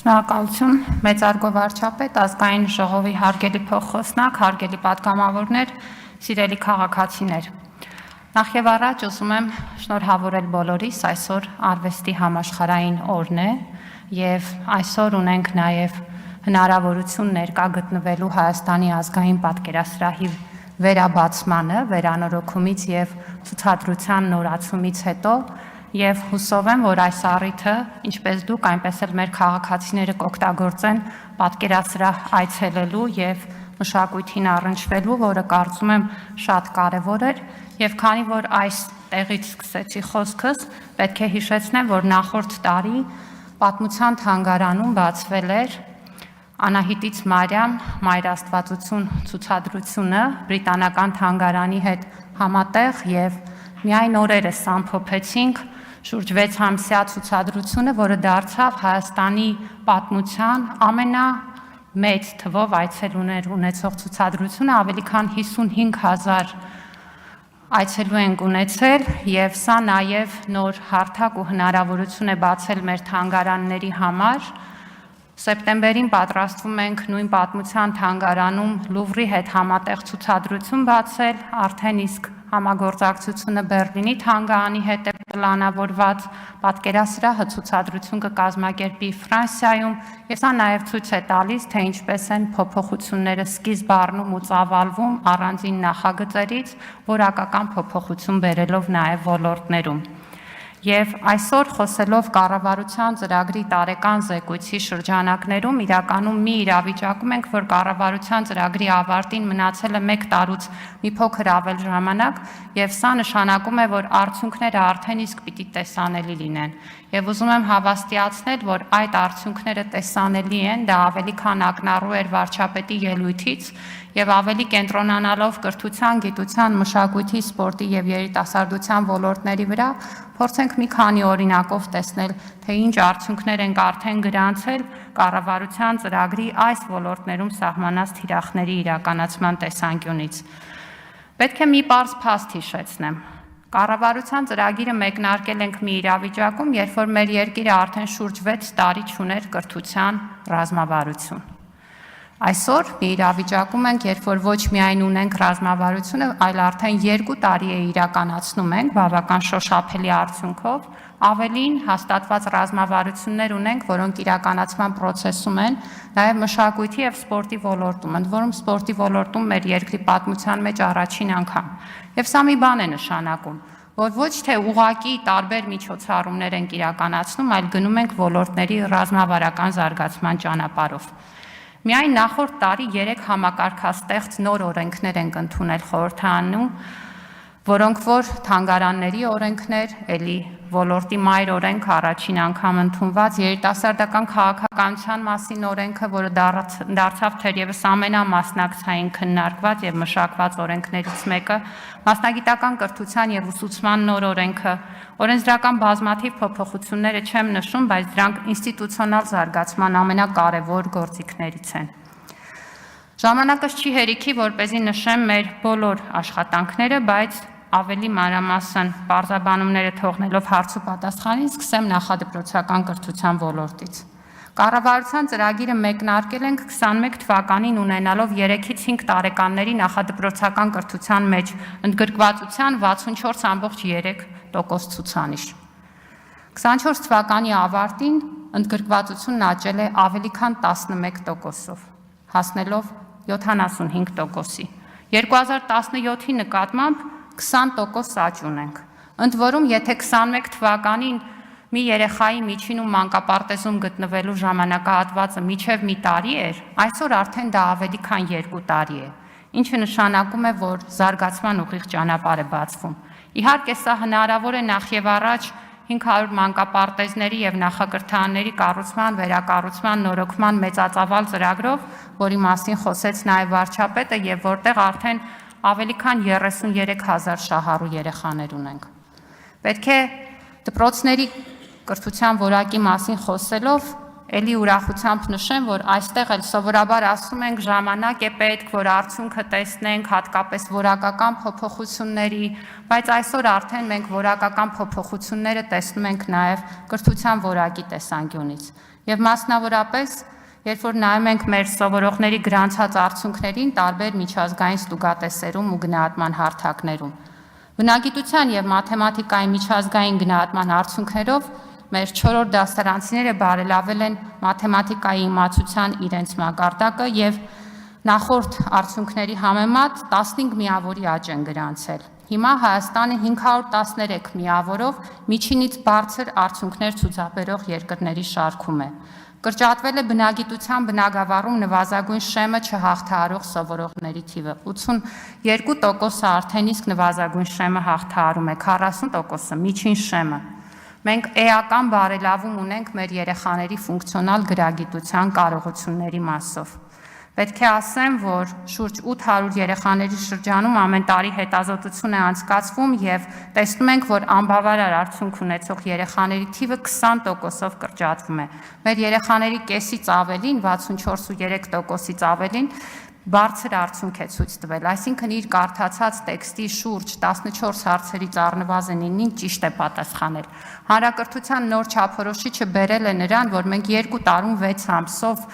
Շնորհակալություն, մեծարգո վարչապետ, ազգային ժողովի հարգելի փոխխոսնակ, հարգելի պատգամավորներ, սիրելի քաղաքացիներ։ Նախ եւ առաջ ուզում եմ շնորհավորել բոլորիս, այսօր արվեստի համաշխարհային օրն է եւ այսօր ունենք նաեւ հնարավորություն ներկա գտնվելու Հայաստանի ազգային պատկերասրահի վերաբացմանը, վերանորոգումից եւ ցուցադրության նորացումից հետո Եվ հուսով եմ, որ այս առիթը, ինչպես դուք, այնպես էլ մեր քաղաքացիները կօգտագործեն պատկերասրահ այցելելու եւ մշակույթին առնչվելու, որը կարծում եմ շատ կարեւոր էր, եւ քանի որ այս տեղից սկսեցի խոսքս, պետք է հիշեցնեմ, որ նախորդ տարի Պատմության թանգարանում բացվել էր Անահիտից Մարիամ Մայրաստվածություն ցուցադրությունը բրիտանական թանգարանի հետ համատեղ եւ միայն օրերս ամփոփեցինք շուրջ 6 ամսյա ցուցադրությունը, որը դարձավ Հայաստանի պատմության ամենամեծ թվով այցելուներ ունեցող ցուցադրությունը, ավելի քան 55,000 այցելու ենք ունեցել եւ սա նաեւ նոր հարթակ ու հնարավորություն է բացել մեր թանգարանների համար։ Սեպտեմբերին պատրաստվում ենք նույն պատմության թանգարանում Լուվրի հետ համատեղ ցուցադրություն բացել, արդեն իսկ համագործակցությունը Բեռլինի թանգարանի հետ է պլանավորված, պատկերասրահը ցուցադրություն կկազմակերպի Ֆրանսիայում, եւ սա նաեւ ցույց է տալիս, թե ինչպես են փոփոխությունները սկիզբ առնում ու ծավալվում առանձին նախագծերից, որակական փոփոխություն բերելով նաեւ ոլորտներում։ Եվ այսօր խոսելով կառավարության ծրագրի տարեկան զեկույցի շրջանակներում իրականում մի իրավիճակում ենք, որ կառավարության ծրագրի ավարտին մնացել է 1 տարուց մի փոքր ավել ժամանակ եւ սա նշանակում է, որ արդյունքները արդեն իսկ պիտի տեսանելի լինեն։ Եվ ուզում եմ հավաստիացնել, որ այդ արդյունքները տեսանելի են, դա ավելի քան ակնառու էր վարչապետի ելույթից եւ ավելի կենտրոնանալով կրթության, գիտության, մշակույթի, սպորտի եւ երիտասարդության ոլորտների վրա, փորձենք մի քանի օրինակով տեսնել, թե ինչ արդյունքներ ենք արդեն գրանցել կառավարության ծրագրի այս ոլորտներում սահմանած թիրախների իրականացման տեսանկյունից։ Պետք է մի պարզ փաստ հիշեցնեմ։ Կառավարության ծրագիրը մեկնարկել ենք մի իրավիճակում, երբ որ մեր երկիրը արդեն շուրջ 6 տարի չուներ կրթության ռազմավարություն։ Այսօր մի իրավիճակում ենք, երբ որ ոչ միայն ունենք ռազմավարությունը, այլ արդեն 2 տարի է իրականացնում ենք բավական շոշափելի արդյունքով, ավելին հաստատված ռազմավարություններ ունենք, որոնք իրականացման process-ում են, նաև մշակույթի եւ սպորտի ոլորտում, ընդ որում սպորտի ոլորտում մեր երկրի պատմության մեջ առաջին անգամ։ Եվ սա մի բան է նշանակում, որ ոչ թե ուղղակի տարբեր միջոցառումներ ենք իրականացնում, այլ գնում ենք ոլորտների ռազմավարական զարգացման ճանապարհով։ Միայն նախորդ տարի 3 համակարգաստեղծ նոր օրենքներ ենք ընդունել խորհրդարանում, որոնք որ թանգարանների օրենքներ, էլի ոլորտի մայր օրենք առաջին անգամ ընդունված, երիտասարդական քաղաքականության մասին օրենքը, որը դարձավ թերևս ամենամասնակցային քննարկված եւ մշակված օրենքներից մեկը, մասնագիտական կրթության եւ ուսուցման նոր օրենքը, օրենսդրական բազմաթիվ փոփոխությունները չեմ նշում, բայց դրանք ինստիտուցիոնալ զարգացման ամենակարևոր գործիքներից են։ Ժամանակս չի հերիքի, որպեսզի նշեմ մեր բոլոր աշխատանքները, բայց ավելի մանրամասն բարձրաբանումները թողնելով հարց ու պատասխանին սկսեմ նախադպրոցական կրթության ոլորտից։ Կառավարության ծրագիրը մեկնարկել ենք 21 թվականին ունենալով 3-ից 5 տարեկանների նախադպրոցական կրթության մեջ ընդգրկվածության 64,3% ցուցանիշ։ 24 թվականի ավարտին ընդգրկվածությունն աճել է ավելի քան 11%-ով, հասնելով 75%-ի։ 2017-ի նկատմամբ 20% աճ ունենք։ Ընդ որում, եթե 21 թվականին մի երեխայի միջին ու մանկապարտեզում գտնվելու ժամանակահատվածը մինչև մի տարի էր, այսօր արդեն դա ավելի քան 2 տարի է, ինչը նշանակում է, որ զարգացման ուղիղ ճանապարհ է բացվում։ Իհարկե, սա հնարավոր է նախ եւ առաջ 500 մանկապարտեզների եւ նախակրթարանների կառուցման, վերակառուցման, նորոգման մեծածավալ ծրագրով, որի մասին խոսեց նաեւ վարչապետը եւ որտեղ արդեն ավելի քան 33,000 շահառու երեխաներ ունենք։ Պետք է դպրոցների կրթության որակի մասին խոսելով Էլի ուրախությամբ նշեմ, որ այստեղ էլ սովորաբար ասում ենք ժամանակ է պետք, որ արդյունքը տեսնենք հատկապես որակական փոփոխությունների, բայց այսօր արդեն մենք որակական փոփոխությունները տեսնում ենք նաև կրթության որակի տեսանկյունից։ Եվ մասնավորապես, երբ որ նայում ենք մեր սովորողների գրանցած արդյունքներին տարբեր միջազգային ստուգատեսերում ու գնահատման հարթակներում։ Բնագիտության եւ մաթեմատիկայի միջազգային գնահատման արդյունքներով մեր 4-րդ դասարանցիները բարելավել են մաթեմատիկայի իմացության իրենց մակարդակը եւ նախորդ արդյունքների համեմատ 15 միավորի աճ են գրանցել։ Հիմա Հայաստանը 513 միավորով միջինից բարձր արդյունքներ ցուցաբերող երկրների շարքում է։ Կրճատվել է բնագիտության բնագավառում նվազագույն շեմը չհաղթահարող սովորողների թիվը։ 82%-ը արդեն իսկ նվազագույն շեմը հաղթահարում է, 40%-ը միջին շեմը։ Մենք էական բարելավում ունենք մեր երեխաների ֆունկցիոնալ գրագիտության կարողությունների մասով։ Պետք է ասեմ, որ շուրջ 800 երեխաների շրջանում ամեն տարի հետազոտություն է անցկացվում եւ տեսնում ենք, որ անբավարար արդյունք ունեցող երեխաների թիվը 20%-ով կրճատվում է։ Մեր երեխաների կեսից ավելին, 64.3%-ից ավելին բարձր արդյունք է ցույց տվել, այսինքն իր կարդացած տեքստի շուրջ 14 հարցերից առնվազն 9-ին ճիշտ է պատասխանել։ Հանրակրթության նոր չափորոշիչը բերել է նրան, որ մենք 2 տարում 6 ամսով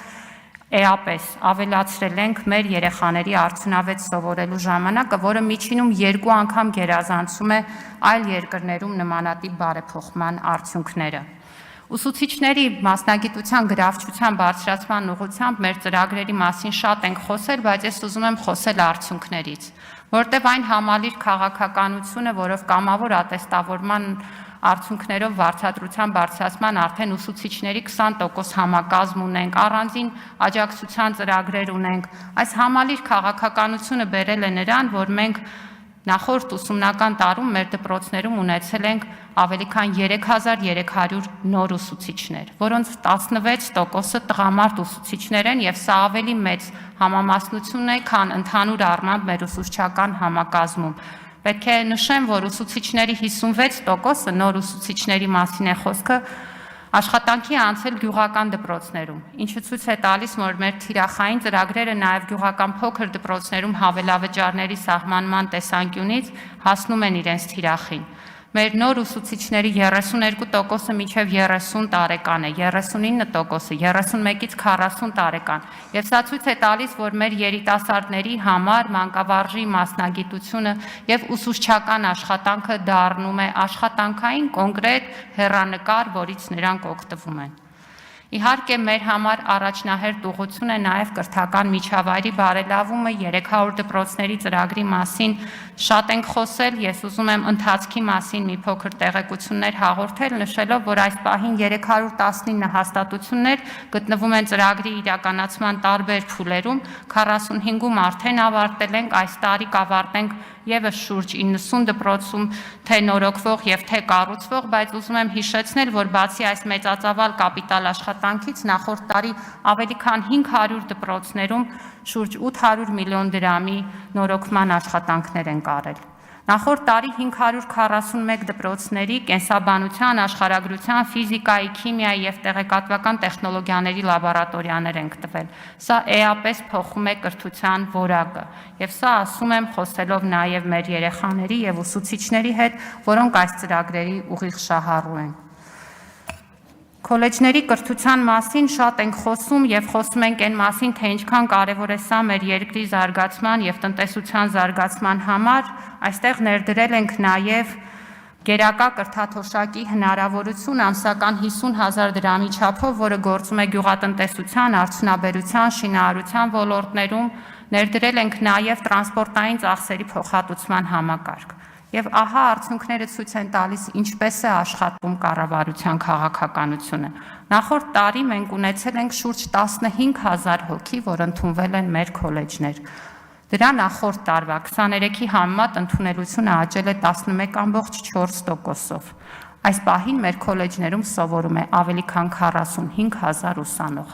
էապես ավելացրել ենք մեր երեխաների արդյունավետ սովորելու ժամանակը, որը միջինում 2 անգամ գերազանցում է այլ երկրներում նմանատիպ բարեփոխման արդյունքները։ Ուսուցիչների մասնագիտության գրավչության բարձրացման ուղղությամբ մեր ծրագրերի մասին շատ ենք խոսել, բայց ես ուզում եմ խոսել արդյունքներից, որտեղ այն համալիր քաղաքականությունը, որով կամավոր ատեստավորման արդյունքներով վարձատրության բարձրացման արդեն ուսուցիչների 20% համակազմ ունենք, առանձին աջակցության ծրագրեր ունենք, այս համալիր քաղաքականությունը բերել է նրան, որ մենք նախորդ ուսումնական տարում մեր դպրոցներում ունեցել ենք ավելի քան 3300 նոր ուսուցիչներ, որոնց 16%-ը տղամարդ ուսուցիչներ են եւ սա ավելի մեծ համամասնություն է, քան ընդհանուր առմամբ մեր ուսուցչական համակազմում։ Պետք է նշեմ, որ ուսուցիչների 56%-ը նոր ուսուցիչների մասին է խոսքը աշխատանքի անցել գյուղական դպրոցներում, ինչը ցույց է տալիս, որ մեր թիրախային ծրագրերը նաև գյուղական փոքր դպրոցներում հավելավճարների սահմանման տեսանկյունից հասնում են իրենց թիրախին։ Մեր նոր ուսուցիչների 32%-ը մինչև 30 տարեկան է, 39%-ը 31-ից 40 տարեկան։ Եվ սա ցույց է տալիս, որ մեր երիտասարդների համար մանկավարժի մասնագիտությունը եւ ուսուցչական աշխատանքը դառնում է աշխատանքային կոնկրետ հեռանկար, որից նրանք օգտվում են։ Իհարկե մեր համար առաջնահերթ ուղղություն է նաև կրթական միջավայրի բարելավումը, 300 դպրոցների ծրագրի մասին շատ ենք խոսել, ես ուզում եմ ընթացքի մասին մի փոքր տեղեկություններ հաղորդել, նշելով, որ այս պահին 319 հաստատություններ գտնվում են ծրագրի իրականացման տարբեր փուլերում, 45-ում արդեն ավարտել ենք, այս տարի կավարտենք եւս շուրջ 90 դպրոցում թե նորոգվող եւ թե կառուցվող, բայց ուզում եմ հիշեցնել, որ բացի այս մեծածավալ կապիտալ աշխատանքից նախորդ տարի ավելի քան 500 դպրոցներում շուրջ 800 միլիոն դրամի նորոգման աշխատանքներ են կարել։ Նախորդ տարի 541 դպրոցների կենսաբանության, աշխարհագրության, ֆիզիկայի, քիմիայի եւ տեղեկատվական տեխնոլոգիաների լաբորատորիաներ ենք տվել։ Սա էապես փոխում է կրթության որակը։ Եվ սա ասում եմ խոսելով նաեւ մեր երեխաների եւ ուսուցիչների հետ, որոնք այս ծրագրերի ուղիղ շահառու են։ Քոլեջների կրթության մասին շատ ենք խոսում եւ խոսում ենք այն մասին, թե ինչքան կարեւոր է սա մեր երկրի զարգացման եւ տնտեսության զարգացման համար, այստեղ ներդրել ենք նաեւ գերակա կրթաթոշակի հնարավորություն ամսական 50,000 դրամի չափով, որը գործում է գյուղատնտեսության, արդյունաբերության, շինարարության ոլորտներում, ներդրել ենք նաեւ տրանսպորտային ծախսերի փոխհատուցման համակարգ։ Եվ ահա արդյունքները ցույց են տալիս, ինչպես է աշխատում կառավարության քաղաքականությունը։ Նախորդ տարի մենք ունեցել ենք շուրջ 15,000 հոգի, որ ընդունվել են մեր քոլեջներ։ Դրա նախորդ տարվա 23-ի համեմատ ընդունելությունը աճել է 11.4%-ով։ Այս պահին մեր քոլեջներում սովորում է ավելի քան 45,000 ուսանող,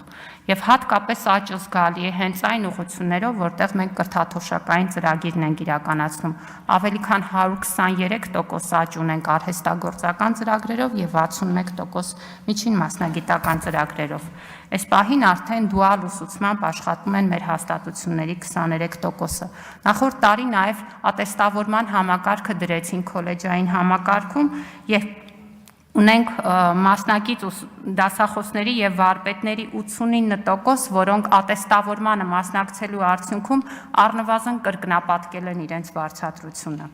եւ հատկապես աճ զգալի է հենց այն ուղղություններով, որտեղ մենք կրթաթոշակային ծրագիրն ենք իրականացնում, ավելի քան 123% աճ ունենք արհեստագործական ծրագրերով եւ 61% միջին մասնագիտական ծրագրերով։ Այս պահին արդեն դուալ ուսուցմամբ աշխատում են մեր հաստատությունների 23%-ը։ Նախորդ տարի նաև ատեստավորման համակարգը դրեցին քոլեջային համակարգում եւ ունենք մասնակից դասախոսների եւ վարպետների 89%, որոնք ատեստավորմանը մասնակցելու արդյունքում առնվազն կրկնապատկել են իրենց վարձատրությունը։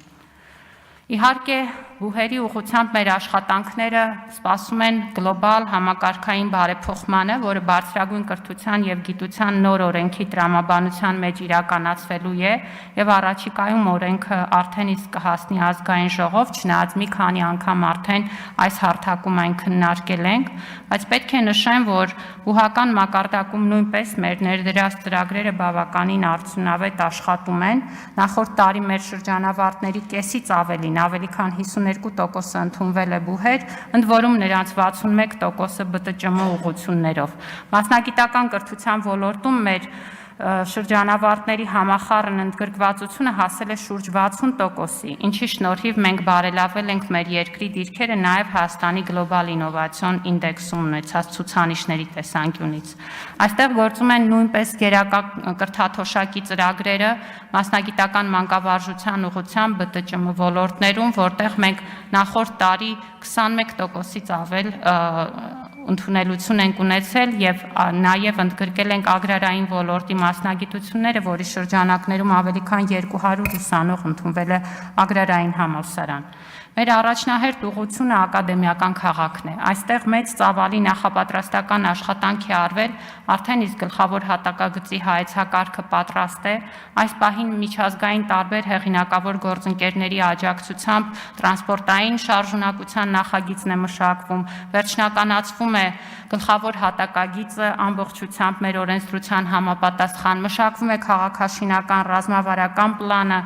Իհարկե, բուհերի ուղղությամբ մեր աշխատանքները սպասում են գլոբալ համակարգային բարեփոխմանը, որը բարձրագույն կրթության եւ գիտության նոր օրենքի տրամաբանության մեջ իրականացվելու է եւ առաջիկայում օրենքը արդեն իսկ կհասնի ազգային ժողով, չնայած մի քանի անգամ արդեն այս հարթակում այն քննարկել ենք, բայց պետք է նշեմ, որ բուհական մակարդակում նույնպես մեր ներդրած ծրագրերը բավականին արդյունավետ աշխատում են։ Նախորդ տարի մեր շրջանավարտների կեսից ավելի քան 52% ընդունվել է բուհեր, ընդ որում նրանց 61%-ը ԲՏՃՄ ուղղություններով։ Մասնագիտական կրթության ոլորտում մեր շրջանավարտների համախառն ընդգրկվածությունը հասել է շուրջ 60%-ի, ինչի շնորհիվ մենք բարելավել ենք մեր երկրի դիրքերը նաև Հայաստանի գլոբալ ինովացիոն ինդեքսում ունեցած ցուցանիշների տեսանկյունից։ Այստեղ գործում են նույնպես գերակա կրթաթոշակի ծրագրերը մասնագիտական մանկավարժության ուղղությամբ ԲՏՃՄ ոլորտներում, որտեղ մենք նախորդ տարի 21%-ից ավել ընդունելություն ենք ունեցել եւ նաեւ ընդգրկել ենք ագրարային ոլորտի մասնագիտությունները, որի շրջանակներում ավելի քան 200 ուսանող ընդունվել է ագրարային համալսարան։ Մեր առաջնահերթ ուղղությունը ակադեմիական քաղաքն է։ Այստեղ մեծ ծավալի նախապատրաստական աշխատանք է արվել, արդեն իսկ գլխավոր հատակագծի հայեցակարգը պատրաստ է։ Այս պահին միջազգային տարբեր հեղինակավոր գործընկերների աջակցությամբ տրանսպորտային շարժունակության նախագիծն է մշակվում, վերջնականացվում է գլխավոր հատակագիծը ամբողջությամբ մեր օրենսդրության համապատասխան, մշակվում է քաղաքաշինական ռազմավարական պլանը,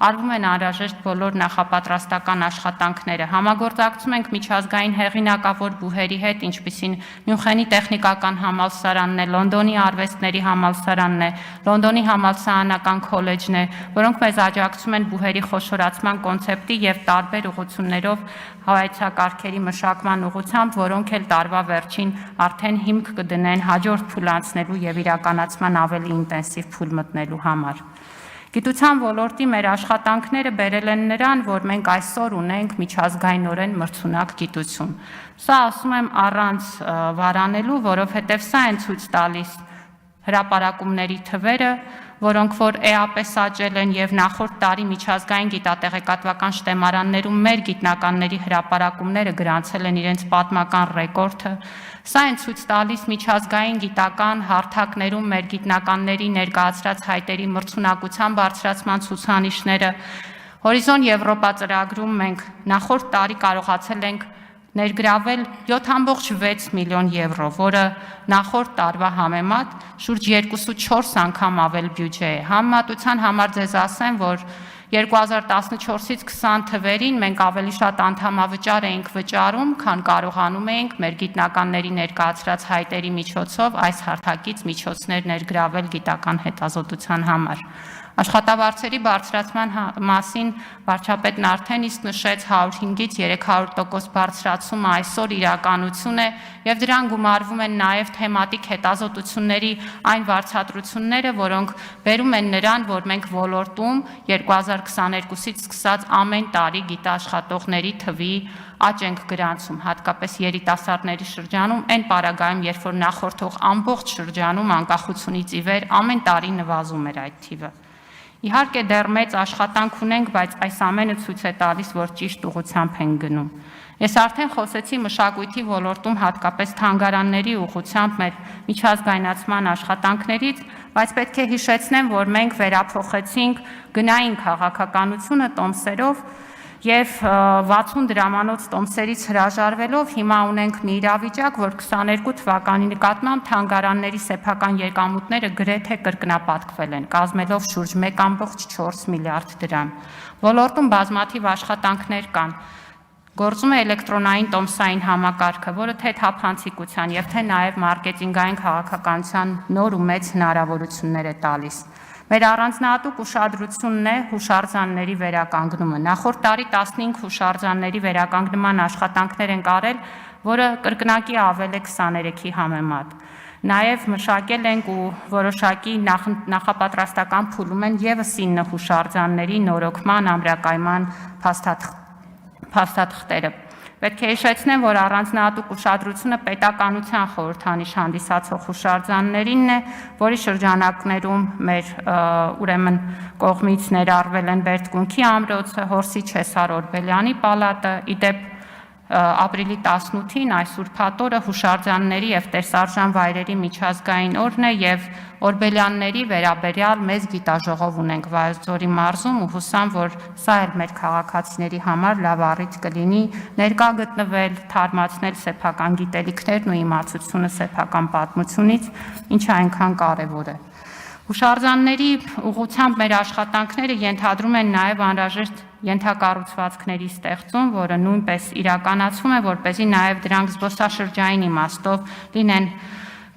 արվում են անհրաժեշտ բոլոր նախապատրաստական աշխատանքները։ Համագործակցում ենք միջազգային հեղինակավոր բուհերի հետ, ինչպիսին Մյունխենի տեխնիկական համալսարանն է, Լոնդոնի արվեստների համալսարանն է, Լոնդոնի համալսարանական քոլեջն է, որոնք մեզ աջակցում են բուհերի խոշորացման կոնցեպտի եւ տարբեր ուղղություններով հայեցակարգերի մշակման ուղղությամբ, որոնք էլ տարվա վերջին արդեն հիմք կդնեն հաջորդ փուլ անցնելու եւ իրականացման ավելի ինտենսիվ փուլ մտնելու համար։ Գիտության ոլորտի մեր աշխատանքները բերել են նրան, որ մենք այսօր ունենք միջազգայինորեն մրցունակ գիտություն։ Սա ասում եմ առանց վարանելու, որովհետև սա են ցույց տալիս հրապարակումների թվերը, որոնք որ էապես աճել են եւ նախորդ տարի միջազգային գիտատեղեկատվական շտեմարաններում մեր գիտնականների հրապարակումները գրանցել են իրենց պատմական ռեկորդը։ Սա են ցույց տալիս միջազգային գիտական հարթակներում մեր գիտնականների ներկայացրած հայտերի մրցունակության բարձրացման ցուցանիշները։ Հորիզոն Եվրոպա ծրագրում մենք նախորդ տարի կարողացել ենք ներգրավել 7,6 միլիոն եվրո, որը նախորդ տարվա համեմատ շուրջ 2.4 անգամ ավել բյուջե է։ Համեմատության համար ձեզ ասեմ, որ 2014-ից 20 թվերին մենք ավելի շատ անդամավճար էինք վճարում, քան կարողանում էինք մեր գիտնականների ներկայացրած հայտերի միջոցով այս հարթակից միջոցներ ներգրավել գիտական հետազոտության համար։ Աշխատավարձերի բարձրացման մասին վարչապետն արդեն իսկ նշեց 105-ից 300% բարձրացումը այսօր իրականություն է եւ դրան գումարվում են նաեւ թեմատիկ հետազոտությունների այն վարձատրությունները, որոնք բերում են նրան, որ մենք ոլորտում 2022-ից սկսած ամեն տարի գիտաշխատողների թվի աճ ենք գրանցում, հատկապես երիտասարդների շրջանում, այն պարագայում, երբ որ նախորդող ամբողջ շրջանում անկախությունից ի վեր ամեն տարի նվազում էր այդ թիվը։ Իհարկե դեռ մեծ աշխատանք ունենք, բայց այս ամենը ցույց է տալիս, որ ճիշտ ուղղությամբ ենք գնում։ Ես արդեն խոսեցի մշակույթի ոլորտում հատկապես թանգարանների ուղղությամբ մեր միջազգայնացման աշխատանքներից, բայց պետք է հիշեցնեմ, որ մենք վերափոխեցինք գնային քաղաքականությունը տոմսերով եւ 60 դրամանոց տոմսերից հրաժարվելով հիմա ունենք մի իրավիճակ, որ 22 թվականի նկատմամբ թանգարանների սեփական եկամուտները գրեթե կրկնապատկվել են, կազմելով շուրջ 1,4 միլիարդ դրամ։ Ոլորտում բազմաթիվ աշխատանքներ կան։ Գործում է էլեկտրոնային տոմսային համակարգը, որը թե թափանցիկության եւ թե նաեւ մարքեթինգային քաղաքականության նոր ու մեծ հնարավորություններ է տալիս։ Մեր առանձնահատուկ ուշադրությունն է հուշարձանների վերականգնումը։ Նախորդ տարի 15 հուշարձանների վերականգնման աշխատանքներ են արել, որը կրկնակի ավել է 23-ի համեմատ։ Նաև մշակել ենք ու որոշակի նախապատրաստական փուլում են ևս 9 հուշարձանների նորոգման, ամրակայման փաստաթղթերը։ Պետք է հիշեցնեմ, որ առանձնահատուկ ուշադրությունը պետականության խորհրդանիշ հանդիսացող հուշարձաններինն է, որի շրջանակներում մեր ուրեմն կողմից ներառվել են Բերդկունքի ամրոցը, Հորսի Չեսար Օրբելյանի պալատը, իդեպ ապրիլի 18-ին այս ուրբաթ օրը հուշարձանների եւ տեսարժան վայրերի միջազգային օրն է եւ Օրբելյանների վերաբերյալ մեծ գիտաժողով ունենք Վայոց-Ձորի մարզում ու հուսամ, որ սա էլ մեր քաղաքացիների համար լավ առիթ կլինի ներկա գտնվել, թարմացնել սեփական գիտելիքներն ու իմացությունը սեփական պատմությունից, ինչը այնքան կարեւոր է։ Հուշարձանների ուղղությամբ մեր աշխատանքները ենթադրում են նաև անհրաժեշտ ենթակառուցվածքների ստեղծում, որը նույնպես իրականացվում է, որպեսզի նաև դրանք զբոսաշրջային իմաստով լինեն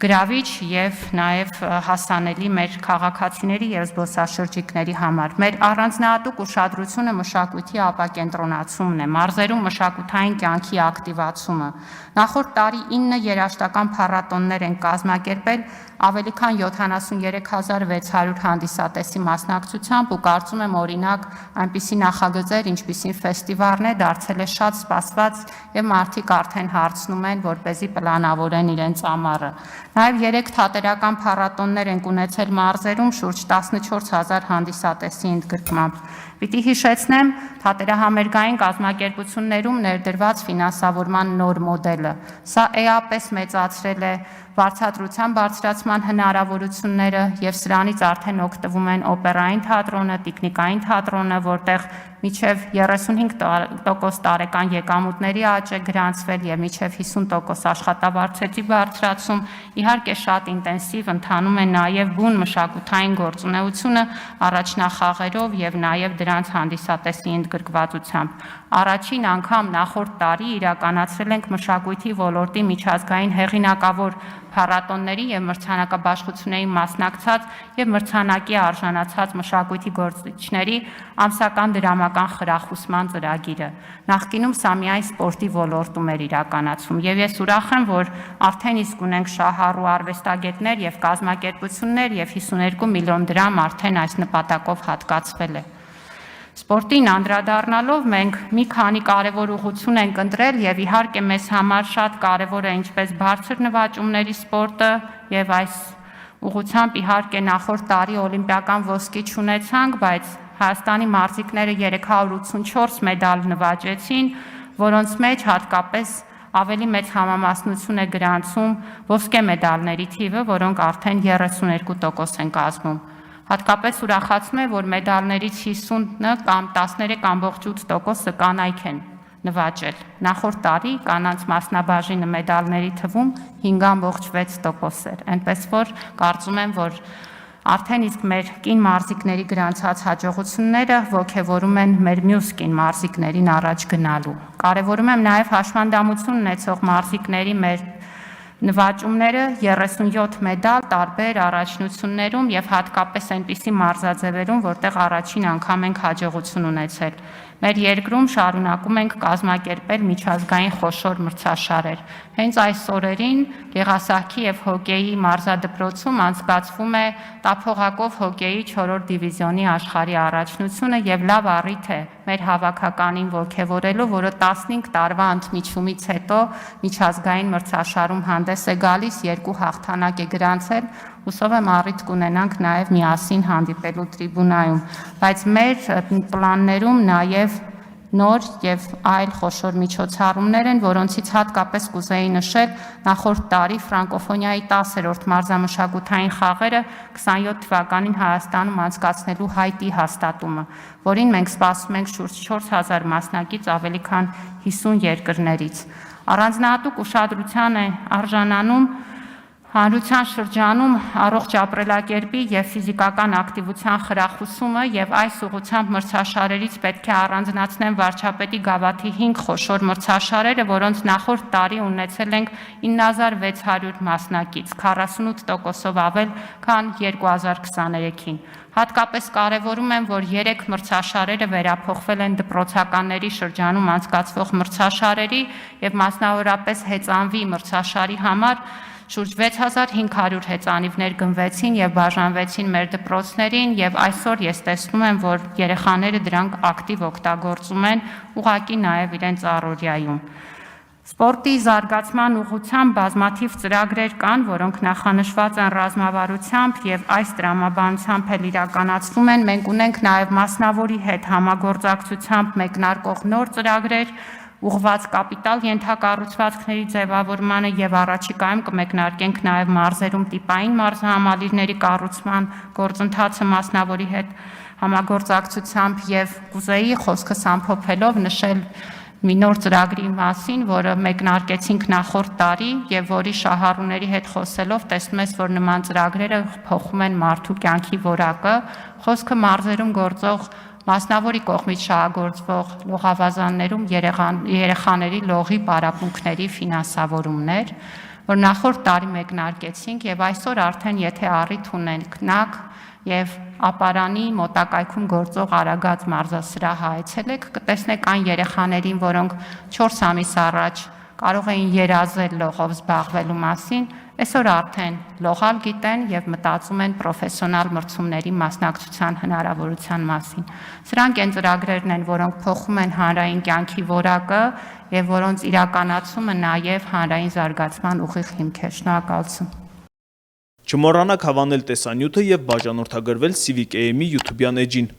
գրավիչ եւ նաեւ հասանելի մեր քաղաքացիների եւ զբոսաշրջիկների համար։ Մեր առանձնահատուկ ուշադրությունը մշակույթի ապակենտրոնացումն է, մարզերում մշակութային կյանքի ակտիվացումը։ Նախորդ տարի 9 երաժշտական փառատոններ են կազմակերպել ավելի քան 73600 հանդիսատեսի մասնակցությամբ ու կարծում եմ օրինակ այնպիսի նախագծեր, ինչպիսին ֆեստիվալն է, դարձել է շատ սպասված եւ մարդիկ արդեն հարցնում են, որպեսզի պլանավորեն իրենց ամառը։ Նաև 3 թատերական փառատոններ են ունեցել մարզերում շուրջ 14000 հանդիսատեսի ընդգրկմամբ։ Պիտի հիշեցնեմ թատերահամերգային կազմակերպություններում ներդրված ֆինանսավորման նոր մոդելը։ Սա էապես մեծացրել է վարձատրության բարձրացման հնարավորությունները եւ սրանից արդեն օգտվում են օպերային թատրոնը, տիկնիկային թատրոնը, որտեղ մինչև 35% տարեկան եկամուտների աճ է գրանցվել եւ մինչև 50% աշխատավարձերի բարձրացում, իհարկե շատ ինտենսիվ ընթանում է նաեւ բուն մշակութային գործունեությունը առաջնախաղերով եւ նաեւ դրանց հանդիսատեսի ընդգրկվածությամբ։ Առաջին անգամ նախորդ տարի իրականացրել ենք մշակույթի ոլորտի միջազգային հեղինակավոր փառատոնների եւ մրցանակաբաշխությունների մասնակցած եւ մրցանակի արժանացած մշակույթի գործիչների ամսական դրամական խրախուսման ծրագիրը։ Նախկինում սա միայն սպորտի ոլորտում էր իրականացվում եւ ես ուրախ եմ, որ արդեն իսկ ունենք շահառու արվեստագետներ եւ կազմակերպություններ եւ 52 միլիոն դրամ արդեն այս նպատակով հատկացվել է։ Սպորտին անդրադառնալով մենք մի քանի կարևոր ուղղություն ենք ընտրել եւ իհարկե մեզ համար շատ կարևոր է ինչպես բարձր նվաճումների սպորտը եւ այս ուղղությամբ իհարկե նախորդ տարի օլիմպիական ոսկի չունեցանք, բայց Հայաստանի մարզիկները 384 մեդալ նվաճեցին, որոնց մեջ հատկապես ավելի մեծ համամասնություն է գրանցում ոսկե մեդալների թիվը, որոնք արդեն 32% են կազմում։ Հատկապես ուրախացնում է, որ մեդալներից 50-ը կամ 13.8% կանայք են նվաճել։ Նախորդ տարի կանանց մասնաբաժինը մեդալների թվում 5.6% էր։ Այնպես որ կարծում եմ, որ արդեն իսկ մեր կին մարզիկների գրանցած հաջողությունները ոգևորում են մեր մյուս կին մարզիկներին առաջ գնալու։ Կարևորում եմ նաև հաշվանդամություն ունեցող մարզիկների մեր նվաճումները 37 մեդալ տարբեր առաջնություններում եւ հատկապես այնպիսի մարզաձևերում, որտեղ առաջին անգամ ենք հաջողություն ունեցել։ Մեր երկրում շարունակում ենք կազմակերպել միջազգային խոշոր մրցաշարեր։ Հենց այս օրերին Գեղասահքի եւ հոկեյի մարզադպրոցում անցկացվում է տափողակով հոկեյի 4-րդ դիվիզիոնի աշխարհի առաջնությունը եւ լավ առիթ է մեր հավաքականին ոգևորելու, որը 15 տարվա ընդմիջումից հետո միջազգային մրցաշարում հանդես է գալիս, 2 հաղթանակ է գրանցել, հուսով եմ առիթ կունենանք նաև միասին հանդիպելու տրիբունայում, բայց մեր պլաններում նաև նոր եւ այլ խոշոր միջոցառումներ են, որոնցից հատկապես կուզեի նշել նախորդ տարի ֆրանկոֆոնիայի 10-րդ մարզամշակութային խաղերը 27 թվականին Հայաստանում անցկացնելու հայտի հաստատումը, որին մենք սպասում ենք շուրջ 4000 մասնակից ավելի քան 50 երկրներից։ Առանձնահատուկ ուշադրության է արժանանում Հանրության շրջանում առողջ ապրելակերպի եւ ֆիզիկական ակտիվության խրախուսումը եւ այս ուղղությամբ մրցաշարերից պետք է առանձնացնեն վարչապետի գավաթի 5 խոշոր մրցաշարերը, որոնց նախորդ տարի ունեցել ենք 9600 մասնակից, 48%-ով ավել, քան 2023-ին։ Հատկապես կարևորում եմ, որ 3 մրցաշարերը վերափոխվել են դպրոցականների շրջանում անցկացվող մրցաշարերի եւ մասնավորապես հեծանվի մրցաշարի համար շուրջ 6500 հեծանիվներ գնվեցին եւ բաժանվեցին մեր դպրոցներին եւ այսօր ես տեսնում եմ, որ երեխաները դրանք ակտիվ օգտագործում են ուղղակի նաեւ իրենց առօրյայում։ Սպորտի զարգացման ուղղությամբ բազմաթիվ ծրագրեր կան, որոնք նախանշված են ռազմավարությամբ եւ այս տրամաբանությամբ էլ իրականացվում են։ Մենք ունենք նաեւ մասնավորի հետ համագործակցությամբ մեկնարկող նոր ծրագրեր, ուղղված կապիտալ ենթակառուցվածքների ձևավորմանը եւ առաջիկայում կմեկնարկենք նաեւ մարզերում տիպային մարզահամալիրների կառուցման գործընթացը մասնավորի հետ համագործակցությամբ եւ կուզեի խոսքս ամփոփելով նշել մի նոր ծրագրի մասին, որը մեկնարկեցինք նախորդ տարի եւ որի շահառուների հետ խոսելով տեսնում ես, որ նման ծրագրերը փոխում են մարդու կյանքի որակը, խոսքը մարզերում գործող մասնավորի կողմից շահագործվող լողավազաններում երեխաների լողի պարապմունքների ֆինանսավորումներ, որ նախորդ տարի մեկնարկեցինք եւ այսօր արդեն եթե առիթ ունենք ՆԱԿ եւ ապարանի մոտակայքում գործող Արագած մարզասրահ այցելեք, կտեսնեք այն երեխաներին, որոնք 4 ամիս առաջ կարող էին երազել լողով զբաղվելու մասին, այսօր արդեն լողալ գիտեն եւ մտածում են պրոֆեսիոնալ մրցումների մասնակցության հնարավորության մասին։ Սրանք այն ծրագրերն են, որոնք փոխում են հանրային կյանքի որակը եւ որոնց իրականացումը նաեւ հանրային զարգացման ուղիղ հիմք է։ Շնորհակալություն։ Չմոռանաք հավանել տեսանյութը եւ բաժանորդագրվել Civic AM-ի YouTube-յան էջին։